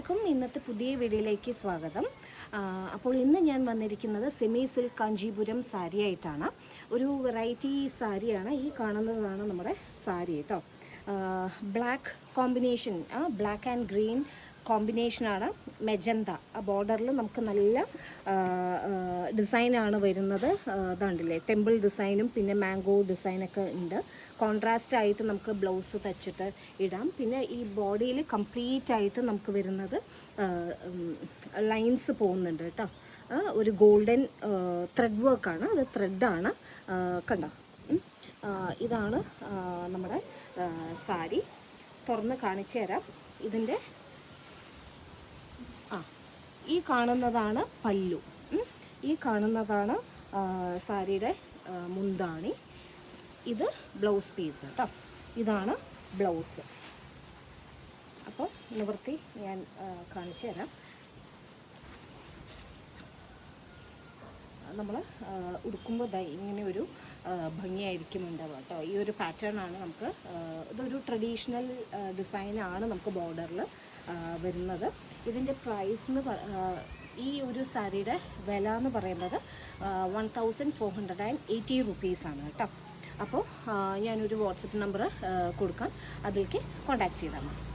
എല്ലാവർക്കും ഇന്നത്തെ പുതിയ വീഡിയോയിലേക്ക് സ്വാഗതം. അപ്പോൾ ഇന്ന് ഞാൻ വന്നിരിക്കുന്നത് സെമി സിൽക്ക് കാഞ്ചീപുരം സാരി ആയിട്ടാണ്. ഒരു വെറൈറ്റി സാരിയാണ്. ഈ കാണുന്നതാണ് നമ്മുടെ സാരി കേട്ടോ. Black combination, black and green കോമ്പിനേഷനാണ്. മെജന്ത ബോർഡറിൽ നമുക്ക് നല്ല ഡിസൈനാണ് വരുന്നത്. ഇതാണ്ടില്ലേ, ടെമ്പിൾ ഡിസൈനും പിന്നെ മാംഗോ ഡിസൈനൊക്കെ ഉണ്ട്. കോൺട്രാസ്റ്റ് ആയിട്ട് നമുക്ക് ബ്ലൗസ് തച്ചിട്ട് ഇടാം. പിന്നെ ഈ ബോഡിയിൽ കംപ്ലീറ്റ് ആയിട്ട് നമുക്ക് വരുന്നത് ലൈൻസ് പോകുന്നുണ്ട് കേട്ടോ. ഒരു ഗോൾഡൻ ത്രെഡ് വർക്കാണ്, അത് ത്രെഡാണ്. കണ്ടോ, ഇതാണ് നമ്മുടെ സാരി. തുറന്ന് കാണിച്ചു തരാം. ഇതിൻ്റെ ഈ കാണുന്നതാണ് പല്ലു, ഈ കാണുന്നതാണ് സാരിയുടെ മുന്താണി. ഇത് ബ്ലൗസ് പീസ് കേട്ടോ. ഇതാണ് ബ്ലൗസ്. അപ്പോൾ നിവൃത്തി ഞാൻ കാണിച്ചു തരാം. നമ്മൾ ഉടുക്കുമ്പോൾ ഇങ്ങനെ ഒരു ഭംഗിയായിരിക്കും ഉണ്ടാവുക കേട്ടോ. ഈ ഒരു പാറ്റേൺ ആണ് നമുക്ക്, ഇതൊരു ട്രഡീഷണൽ ഡിസൈനാണ് നമുക്ക് ബോർഡറിൽ വരുന്നത്. ഇതിൻ്റെ പ്രൈസ് ഈ ഒരു സാരിയുടെ വില എന്ന് പറയുന്നത് 1480 റുപ്പീസാണ് കേട്ടോ. അപ്പോൾ ഞാനൊരു വാട്സപ്പ് നമ്പർ കൊടുക്കാം, അതിലേക്ക് കോൺടാക്റ്റ് ചെയ്താൽ മതി.